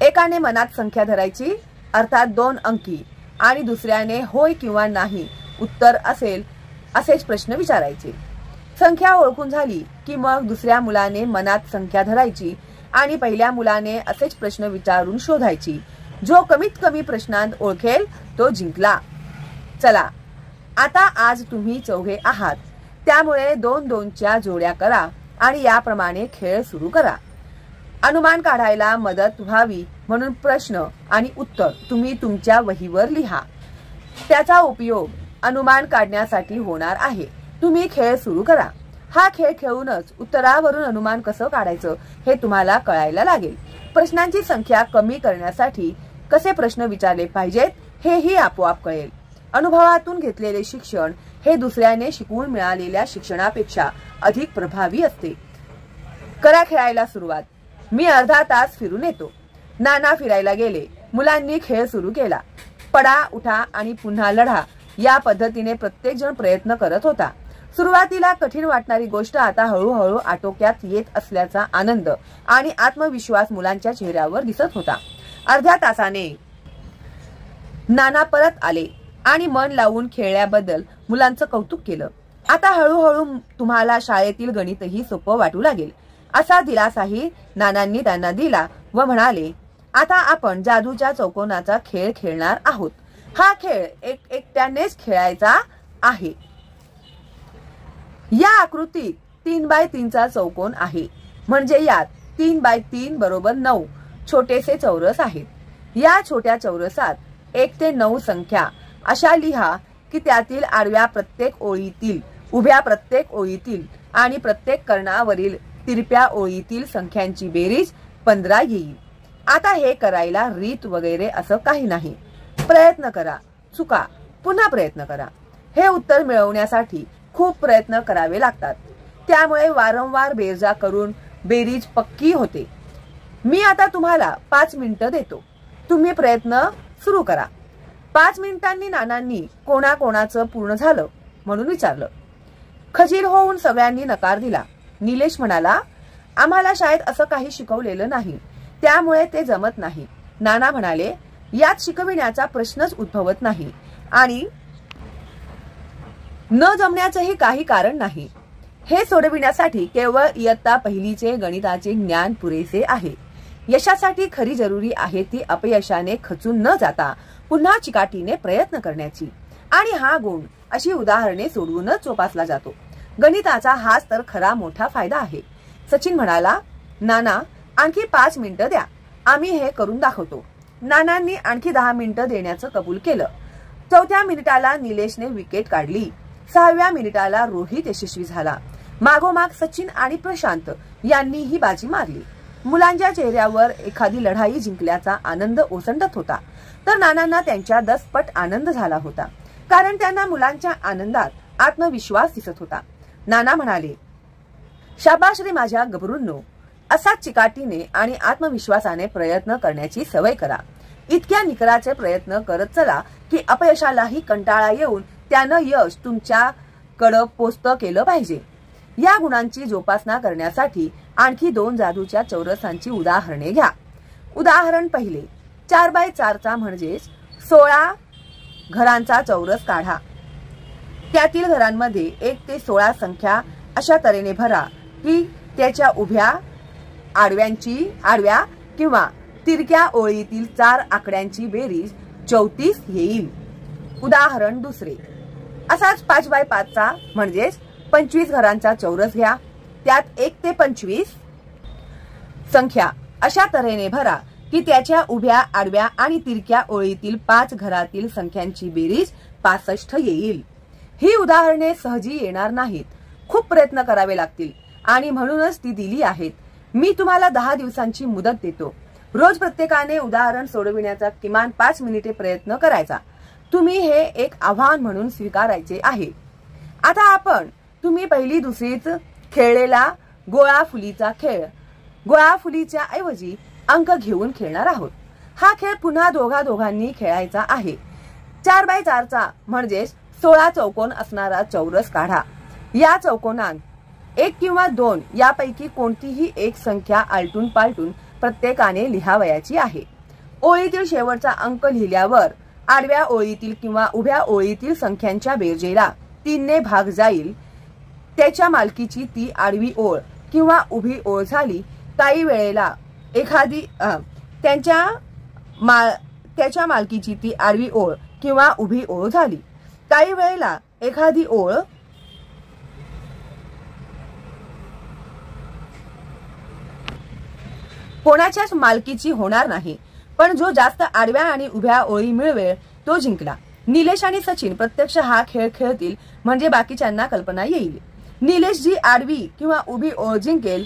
एकाने मनात संख्या धरायची अर्थात 2 अंकी आणि दुसऱ्याने होय किंवा नाही उत्तर असेल असेच प्रश्न विचारायचे. संख्या ओळखून झाली की मग दुसऱ्या मुलाने मनात संख्या धरायची आणि पहिल्या मुलाने असेच प्रश्न विचारून शोधायची. जो कमीत कमी प्रश्नांत ओळखेल तो जिंकला. चला आता आज तुम्ही 4घे आहात, त्यामुळे 2-2च्या जोड्या करा आणि याप्रमाणे खेळ सुरू करा. अनुमान काढायला मदत व्हावी म्हणून प्रश्न आणि उत्तर तुम्ही तुमच्या वहीवर लिहा. त्याचा उपयोग अनुमान काढण्यासाठी होणार आहे. तुम्ही खेळ सुरू करा. हा खेळ खेळूनच उत्तरावरून अनुमान कसं काढायचं हे तुम्हाला कळायला लागेल. प्रश्नांची संख्या कमी करण्यासाठी कसे प्रश्न विचारले पाहिजेत हेही आपोआप कळेल. अनुभवातून घेतलेले शिक्षण हे दुसऱ्याने शिकवून मिळालेल्या शिक्षणापेक्षा अधिक प्रभावी असते. करा खेळायला सुरुवात. मी अर्धा तास फिरून येतो. नाना फिरायला गेले. मुलांनी खेळ सुरू केला. पडा उठा आणि पुन्हा लढा या पद्धतीने प्रत्येक जण प्रयत्न करत होता. सुरुवातीला कठीण वाटणारी गोष्ट आता हळूहळू आटोक्यात येत असल्याचा आनंद आणि आत्मविश्वास मुलांच्या चेहऱ्यावर दिसत होता. अर्ध्या तासाने नाना परत आले आणि मन लावून खेळल्याबद्दल मुलांचं कौतुक केलं. आता हळूहळू तुम्हाला शाळेतील गणितही सोपं वाटू लागेल असा दिलासाही नानांनी त्यांना दिला व म्हणाले, आता आपण जादूच्या चौकोनाचा खेळ खेळणार आहोत. हा खेळ एकट्यानेच खेळायचा आहे. या आकृतीत 3x3चा चौकोन आहे, म्हणजे यात 3x3 बरोबर 9 छोटेसे चौरस आहेत. या छोट्या चौरसात 1 ते 9 संख्या अशा लिहा की त्यातील आडव्या प्रत्येक ओळीतील, उभ्या प्रत्येक ओळीतील आणि प्रत्येक कर्णावरील तिरप्या ओळीतील संख्यांची बेरीज 15 येईल. आता हे करायला रीत वगैरे असं काही नाही. प्रयत्न करा, चुका, पुन्हा प्रयत्न करा. हे उत्तर मिळवण्यासाठी खूप प्रयत्न करावे लागतात. त्यामुळे वारंवार बेरजा करून बेरीज पक्की होते. मी आता तुम्हाला 5 मिनिटं देतो. तुम्ही प्रयत्न सुरू करा. 5 मिनिटांनी नानांनी कोणाकोणाचं पूर्ण झालं म्हणून विचारलं. खजील होऊन सगळ्यांनी नकार दिला. निलेश म्हणाला, आम्हाला शाळेत असं काही शिकवलेलं नाही, त्यामुळे ते जमत नाही. नाना म्हणाले, यात शिकविण्याचा प्रश्नच उद्भवत नाही आणि न जमण्याचंही काही कारण नाही. हे सोडविण्यासाठी केवळ इयत्ता पहिलीचे गणिताचे ज्ञान पुरेसे आहे. यशासाठी खरी जरुरी आहे ती अपयशाने खचून न जाता पुन्हा चिकाटीने प्रयत्न करण्याची. आणि हा गुण अशी उदाहरणे सोडवूनच जोपासला जातो. गणिताचा हाच तर खरा मोठा फायदा आहे. सचिन म्हणाला, नाना आणखी 5 मिनिटं द्या, आम्ही हे करून दाखवतो. नानांनी आणखी 10 मिनिटं देण्याचं कबूल केलं. 4थ्या मिनिटाला निलेशने विकेट काढली. 6व्या मिनिटाला रोहित यशस्वी झाला. मागोमाग सचिन आणि प्रशांत यांनीही बाजी मारली. मुलांच्या चेहऱ्यावर एखादी लढाई जिंकल्याचा आनंद ओसंडत होता, तर नानांना त्यांच्या 10 पट आनंद झाला होता, कारण त्यांना मुलांच्या आनंदात आत्मविश्वास दिसत होता. नाना म्हणाले, शाबाश रे माझ्या गबरूंनो, असाच चिकाटीने आणि आत्मविश्वासाने प्रयत्न करण्याची सवय करा. इतक्या निकराचे प्रयत्न करत चला की अपयशालाही कंटाळा येऊन त्यानं यश तुमच्याकडे पोचतं केलं पाहिजे. या गुणांची जोपासना करण्यासाठी आणखी 2 जादूच्या चौरसांची उदाहरणे घ्या. उदाहरण पहिले, 4x4चा म्हणजेच 16 घरांचा चौरस काढा. त्यातील घरांमध्ये 1 ते 16 संख्या अशा तऱ्हेने भरा की त्याच्या उभ्या आडव्या किंवा तिरक्या ओळीतील 4 आकड्यांची बेरीज 34 येईल. उदाहरण दुसरे, असाच 5x5चा म्हणजेच 25 घरांचा चौरस घ्या. त्यात 1 ते 25 संख्या अशा तऱ्हेने भरा की त्याच्या उभ्या आडव्या आणि तिरक्या ओळीतील 5 घरातील संख्यांची बेरीज 65 येईल. ही उदाहरणे सहजी येणार नाहीत, खूप प्रयत्न करावे लागतील आणि म्हणूनच ती दिली आहेत. मी तुम्हाला 10 दिवसांची मुदत देतो. रोज प्रत्येकाने उदाहरण सोडविण्याचा किमान 5 मिनिटे प्रयत्न करायचा. तुम्ही हे एक आव्हान म्हणून स्वीकारायचे आहे. आता आपण तुम्ही पहिली दुसरीच खेळलेला गोळा फुलीचा खेळ, गोळा फुलीच्या ऐवजी अंक घेऊन खेळणार आहोत. हा खेळ पुन्हा दोघांनी खेळायचा आहे. 4x4चा म्हणजेच 16 चौकोन असणारा चौरस काढा. या चौकोनात 1 किंवा 2 यापैकी कोणतीही एक संख्या आलटून पालटून प्रत्येकाने लिहावयाची आहे. ओळीतील शेवटचा अंक लिहिल्यावर आडव्या ओळीतील किंवा उभ्या ओळीतील संख्यांच्या बेरजेला 3 ने भाग जाईल. त्याच्या मालकीची ती आडवी ओळ किंवा उभी ओळ झाली. काही वेळेला एखादी त्याच्या मालकीची ती आडवी ओळ किंवा उभी ओळ झाली. काही वेळेला एखादी ओळ कोणाच्याच मालकीची होणार नाही, पण जो जास्त आडव्या आणि उभ्या ओळी मिळवेल तो जिंकला. निलेश आणि सचिन प्रत्यक्ष हा खेळ खेळतील म्हणजे बाकीच्यांना कल्पना येईल. निलेश जी आडवी किंवा उभी ओळ जिंकेल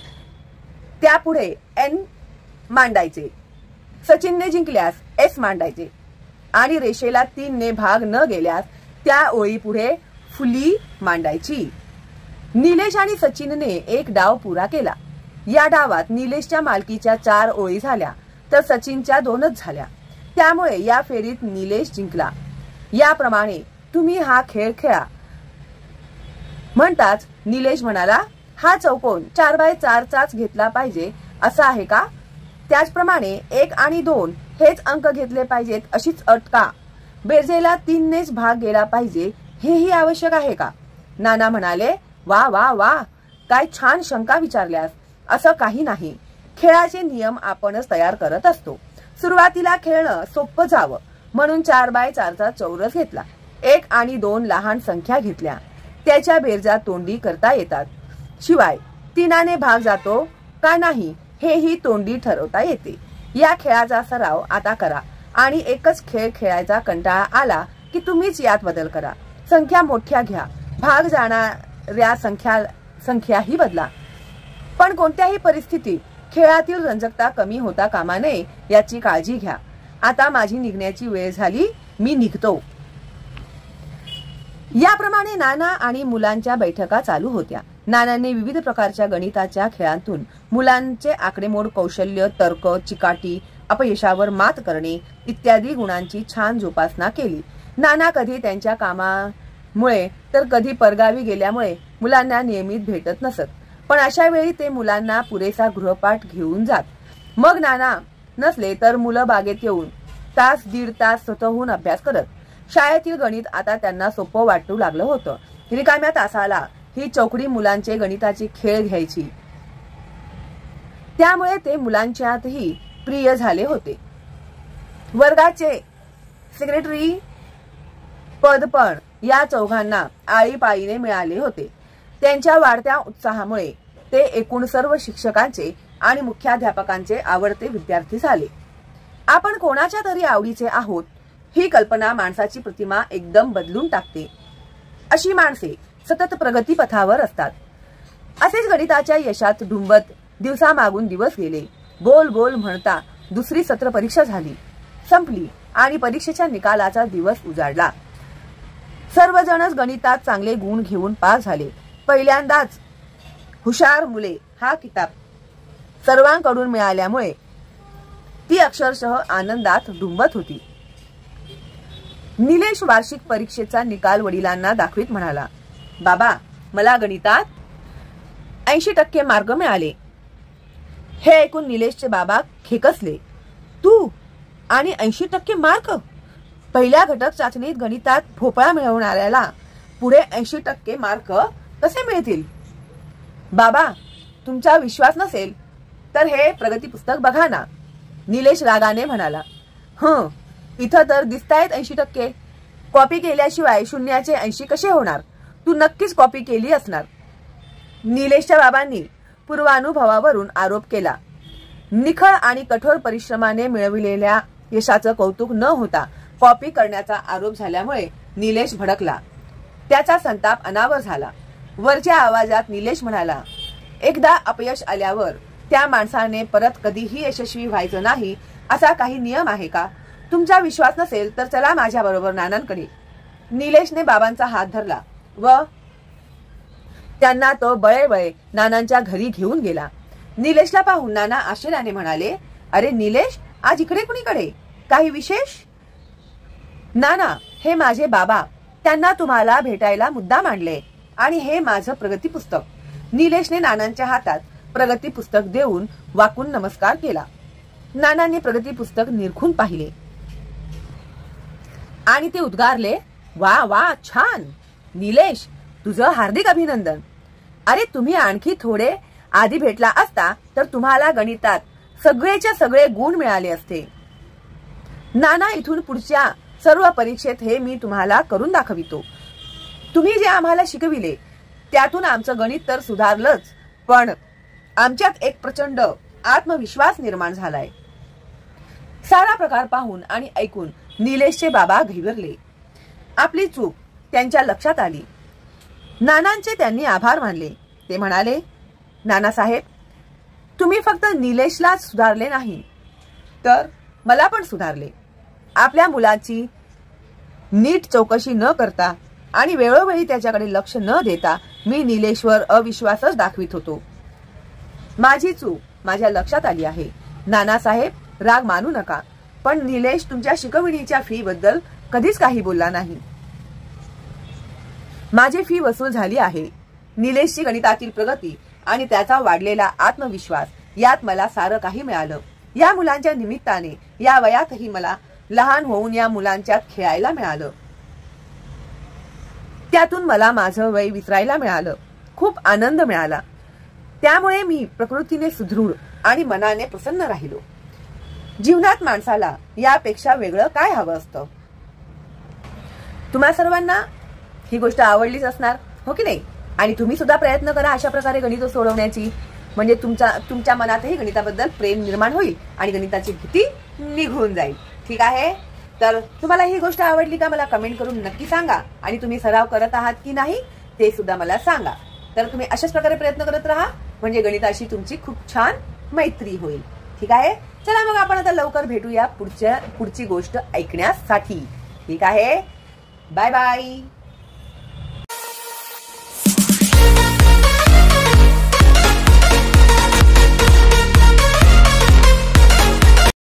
त्यापुढे N मांडायचे. सचिनने जिंकल्यास S मांडायचे आणि रेषेला 3 ने भाग न गेल्यास त्या ओळी पुढे फुली मांडायची. निलेश आणि सचिनने एक डाव पुरा केला. या डावात निलेशच्या मालकीच्या 4 ओळी झाल्या तर सचिनच्या 2च झाल्या. त्यामुळे या फेरीत निलेश जिंकला. याप्रमाणे तुम्ही हा खेळ खेळा. म्हणताच निलेश म्हणाला, हा चौकोन 4x4चाच घेतला पाहिजे असं आहे का? त्याचप्रमाणे 1 आणि 2 हेच अंक घेतले पाहिजेत अशीच अट का? बेरजेला 3 नेच भाग गेला पाहिजे हेही आवश्यक आहे का? नाना म्हणाले, वा वा वा, काय छान शंका विचारल्यास. असं काही नाही. खेळाचे नियम आपणच तयार करत असतो. सुरुवातीला खेळणं सोपं जावं म्हणून 4x4चा चौरस घेतला. 1 आणि 2 लहान संख्या घेतल्या. त्याच्या बेरजा तोंडी करता येतात. शिवाय 3 ने भाग जातो का नाही हेही तोंडी ठरवता येते. या खेळाचा सराव आता करा आणि एकच खेळ खेळायचा कंटाळा आला की तुम्हीच यात बदल करा. संख्या मोठ्या घ्या. भाग जाणाऱ्या संख्याही बदला. पण कोणत्याही परिस्थितीत खेळातील रंजकता कमी होता कामा नये याची काळजी घ्या. आता माझी निघण्याची वेळ झाली, मी निघतो. याप्रमाणे नाना आणि मुलांच्या बैठका चालू होत्या. नानांनी विविध प्रकारच्या गणिताच्या खेळांतून मुलांचे आकडेमोड कौशल्य, तर्क, चिकाटी, अपयशावर मात करणे इत्यादी गुणांची छान जोपासना केली. नाना कधी त्यांच्या कामामुळे तर कधी परगावी गेल्यामुळे मुलांना नियमित भेटत नसत. पण अशा वेळी ते मुलांना पुरेसा गृहपाठ घेऊन जात. मग नाना नसले तर मुलं बागेत येऊन तास दीड तास स्वतःहून अभ्यास करत. शाळेतील गणित आता त्यांना सोपं वाटू लागलं होतं. रिकाम्या तासाला ही चौकडी मुलांचे गणिताचे खेळ घ्यायची. त्यामुळे ते मुलांच्यातही प्रिय झाले होते. वर्गाचे सेक्रेटरी पद पण या चौघांना आळीपाळीने मिळाले होते. त्यांच्या वाढत्या उत्साहामुळे ते एकूण सर्व शिक्षकांचे आणि मुख्याध्यापकांचे आवडते विद्यार्थी झाले. आपण कोणाच्या तरी आवडीचे आहोत ही कल्पना माणसाची प्रतिमा एकदम बदलून टाकते. अशी माणसे सतत प्रगतीपथावर असतात. असेच गणिताच्या यशात डुंबत दिवसामागून दिवस गेले. बोल बोल म्हणता दुसरी सत्र परीक्षा झाली, संपली आणि परीक्षेच्या निकालाचा दिवस उजाडला. सर्वजणच गणितात चांगले गुण घेऊन पास झाले. पहिल्यांदाच हुशार मुले हा किताब सर्वांकडून मिळाल्यामुळे ती अक्षरशः आनंदात डुंबत होती. निलेश वार्षिक परीक्षेचा निकाल वडिलांना दाखवित म्हणाला, बाबा, मला गणितात 80% मार्क मिळाले. हे ऐकून निलेशचे बाबा खेकसले. तू आणि 80% मार्क? पहिल्या घटक चाचणीत गणितात भोपळा मिळवणाऱ्याला पुढे 80% मार्क कसे मिळतील? बाबा, तुमचा विश्वास नसेल तर हे प्रगती पुस्तक बघा ना, निलेश रागाने म्हणाला. इथं तर दिसतायत 80%. कॉपी केल्याशिवाय शून्याचे 80 कसे होणार? तू नक्कीच कॉपी केली असणार. निलेशच्या बाबांनी पूर्वानुभवावरून आरोप केला. निखळ आणि कठोर परिश्रमाने मिळविलेल्या यशाचं कौतुक न होता कॉपी करण्याचा आरोप झाल्यामुळे निलेश भडकला. त्याचा संताप अनावर झाला. वरच्या आवाजात निलेश म्हणाला, एकदा अपयश आल्यावर त्या माणसाने परत कधीही यशस्वी व्हायचं नाही असा काही नियम आहे का? तुमचा विश्वास नसेल तर चला माझ्या बरोबर नानांकडे. निलेशने बाबांचा हात धरला व त्यांना तो बळे नानांच्या घरी घेऊन गेला. निलेशला पाहून नाना आश्चर्याने म्हणाले, अरे निलेश, आज इकडे कुणीकडे? काही विशेष? नाना, हे माझे बाबा, त्यांना तुम्हाला भेटायला मुद्दाम आणले आणि हे माझं प्रगती पुस्तक. निलेशने नानांच्या हातात प्रगती पुस्तक देऊन वाकून नमस्कार केला. नानांनी प्रगती पुस्तक निरखून पाहिले आणि ते उद्गारले, वा वा, छान. निलेश, तुझं हार्दिक अभिनंदन. अरे, तुम्ही आणखी थोडे आधी भेटला असता तर तुम्हाला गणितात सगळेच्या सगळे गुण मिळाले असते. नाना, इथून पुढच्या सर्व परीक्षेत हे मी तुम्हाला करून दाखवितो. तुम्ही जे आम्हाला शिकविले त्यातून आमचं गणित तर सुधारलंच, पण आमच्यात एक प्रचंड आत्मविश्वास निर्माण झालाय. सारा प्रकार पाहून आणि ऐकून निलेशचे बाबा घाबरले. आपली चूक त्यांच्या लक्षात आली. नानांचे त्यांनी आभार मानले. ते म्हणाले, नानासाहेब, तुम्ही फक्त निलेशलाच सुधारले नाही तर मला पण सुधारले. आपल्या मुलाची नीट चौकशी न करता आणि वेळोवेळी त्याच्याकडे लक्ष न देता मी निलेशवर अविश्वासच दाखवित होतो. माझी चूक माझ्या लक्षात आली आहे. नानासाहेब, राग मानू नका, पण निलेश तुमच्या शिकवणीच्या फी बद्दल कधीच काही बोलला नाही. माझी फी वसूल झाली आहे. निलेशची गणितातील प्रगती आणि त्याचा वाढलेला आत्मविश्वास यात मला सारं काही मिळालं. या मुलांच्या निमित्ताने या वयातही मला लहान होऊन या मुलांच्यात खेळायला मिळालं. त्यातून मला माझं वय विसरायला मिळालं. खूप आनंद मिळाला. त्यामुळे मी प्रकृतीने सुदृढ आणि मनाने प्रसन्न राहिलो. जीवनात माणसाला यापेक्षा वेगळं काय हवं असतं? तुम्हा सर्वांना ही गोष्ट आवडलीच असणार, हो की नाही? आणि तुम्ही सुद्धा प्रयत्न करा अशा प्रकारे गणित सोडवण्याची, म्हणजे तुमच्या मनातही गणिताबद्दल प्रेम निर्माण होईल आणि गणिताची भीती निघून जाईल. ठीक आहे? तर तुम्हाला ही गोष्ट आवडली का मला कमेंट करून नक्की सांगा. आणि तुम्ही सराव करत आहात की नाही ते सुद्धा मला सांगा. तर तुम्ही अशाच प्रकारे प्रयत्न करत राहा, म्हणजे गणिताशी तुमची खूप छान मैत्री होईल. ठीक आहे? चला मग आपण आता लवकर भेटूया पुढची गोष्ट ऐकण्यासाठी. ठीक आहे? Bye bye.